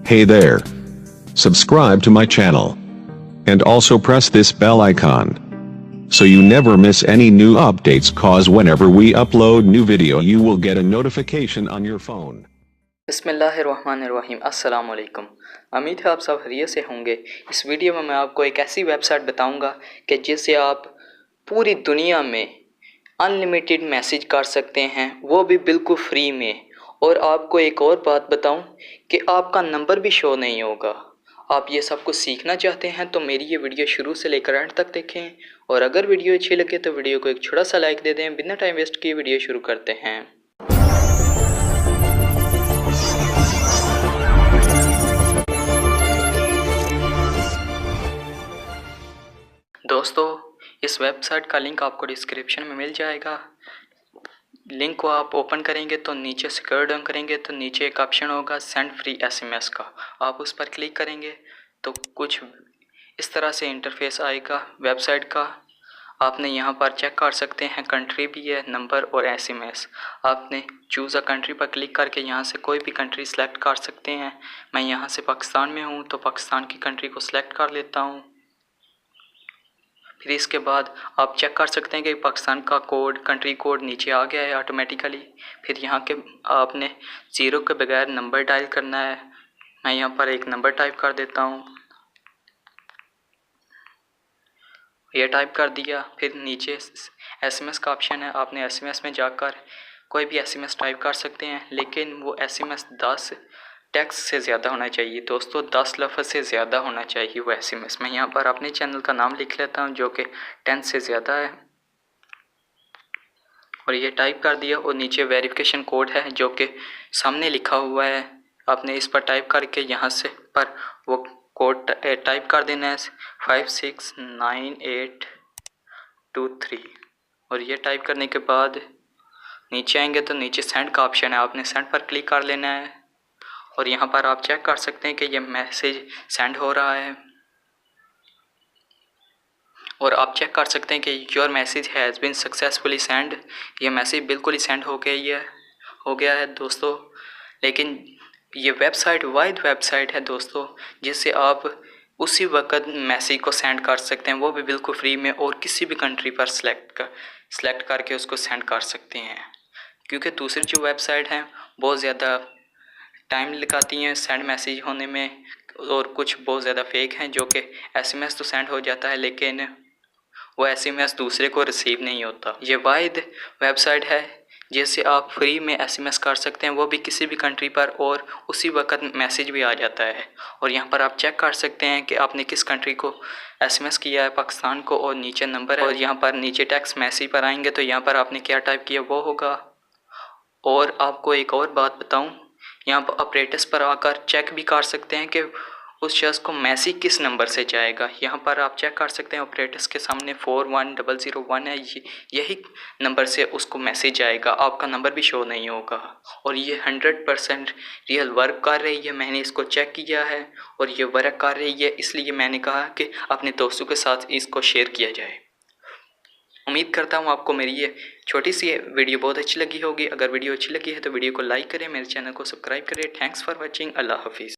Hey there. Subscribe to my channel. And also press this bell icon. So you never miss any new updates, cause whenever we upload new video you will get a notification on your phone. बिस्मिल्लाहिर्रहमानिर्रहीम अस्सलाम वालेकुम। उम्मीद है आप सब खैरियत से होंगे। इस वीडियो में मैं आपको एक ऐसी वेबसाइट बताऊंगा कि जिससे आप पूरी दुनिया में अनलिमिटेड मैसेज कर सकते हैं, वो भी बिल्कुल फ्री में। और आपको एक और बात बताऊं कि आपका नंबर भी शो नहीं होगा। आप ये सब कुछ सीखना चाहते हैं तो मेरी ये वीडियो शुरू से लेकर एंड तक देखें, और अगर वीडियो अच्छी लगे तो वीडियो को एक छोटा सा लाइक दे दें। बिना टाइम वेस्ट किए वीडियो शुरू करते हैं। दोस्तों, इस वेबसाइट का लिंक आपको डिस्क्रिप्शन में मिल जाएगा। लिंक को आप ओपन करेंगे तो नीचे स्क्रॉल डाउन करेंगे तो नीचे एक ऑप्शन होगा सेंड फ्री एसएमएस का। आप उस पर क्लिक करेंगे तो कुछ इस तरह से इंटरफेस आएगा वेबसाइट का। आपने यहाँ पर चेक कर सकते हैं, कंट्री भी है, नंबर और एसएमएस। आपने चूज़ अ कंट्री पर क्लिक करके यहाँ से कोई भी कंट्री सेलेक्ट कर सकते हैं। मैं यहाँ से पाकिस्तान में हूँ तो पाकिस्तान की कंट्री को सिलेक्ट कर लेता हूँ। फिर इसके बाद आप चेक कर सकते हैं कि पाकिस्तान का कोड, कंट्री कोड नीचे आ गया है ऑटोमेटिकली। फिर यहाँ के आपने 0 के बगैर नंबर डायल करना है। मैं यहाँ पर एक नंबर टाइप कर देता हूँ। ये टाइप कर दिया। फिर नीचे एसएमएस का ऑप्शन है। आपने एसएमएस में जाकर कोई भी एसएमएस टाइप कर सकते हैं, लेकिन वो एसएमएस 10 टेक्स्ट से ज़्यादा होना चाहिए। दोस्तों, 10 लफ्ज़ से ज़्यादा होना चाहिए वो एसएमएस। मैं यहाँ पर अपने चैनल का नाम लिख लेता हूँ जो कि 10 से ज़्यादा है, और ये टाइप कर दिया। और नीचे वेरिफिकेशन कोड है जो कि सामने लिखा हुआ है। आपने इस पर टाइप करके यहाँ से पर वो कोड टाइप कर देना है 569823। और ये टाइप करने के बाद नीचे आएंगे तो नीचे सेंड का ऑप्शन है। आपने सेंड पर क्लिक कर लेना है, और यहाँ पर आप चेक कर सकते हैं कि ये मैसेज सेंड हो रहा है। और आप चेक कर सकते हैं कि your message has been successfully send. ये मैसेज बिल्कुल ही सेंड हो गया है दोस्तों। लेकिन ये वेबसाइट वाइड वेबसाइट है दोस्तों, जिससे आप उसी वक्त मैसेज को सेंड कर सकते हैं, वो भी बिल्कुल फ्री में, और किसी भी कंट्री पर सेलेक्ट करके उसको सेंड कर सकते हैं। क्योंकि दूसरी जो वेबसाइट हैं बहुत ज़्यादा टाइम लगाती हैं सेंड मैसेज होने में, और कुछ बहुत ज़्यादा फेक हैं जो कि एसएमएस तो सेंड हो जाता है लेकिन वो एसएमएस दूसरे को रिसीव नहीं होता। ये वाहिद वेबसाइट है जिससे आप फ्री में एसएमएस कर सकते हैं, वो भी किसी भी कंट्री पर, और उसी वक्त मैसेज भी आ जाता है। और यहाँ पर आप चेक कर सकते हैं कि आपने किस कंट्री को एसएमएस किया है, पाकिस्तान को, और नीचे नंबर है। और यहाँ पर नीचे टेक्स्ट मैसेज पर आएंगे तो यहाँ पर आपने क्या टाइप किया वो होगा। और आपको एक और बात बताऊँ, यहाँ पर ऑपरेटर्स पर आकर चेक भी कर सकते हैं कि उस शख्स को मैसेज किस नंबर से जाएगा। यहाँ पर आप चेक कर सकते हैं ऑपरेटर्स के सामने 41001 है, यही नंबर से उसको मैसेज जाएगा। आपका नंबर भी शो नहीं होगा। और ये 100% रियल वर्क कर रही है। मैंने इसको चेक किया है और ये वर्क कर रही है, इसलिए मैंने कहा कि अपने दोस्तों के साथ इसको शेयर किया जाए। उम्मीद करता हूँ आपको मेरी ये छोटी सी वीडियो बहुत अच्छी लगी होगी। अगर वीडियो अच्छी लगी है तो वीडियो को लाइक करें, मेरे चैनल को सब्सक्राइब करें। Thanks for watching. अल्लाह हाफिज़।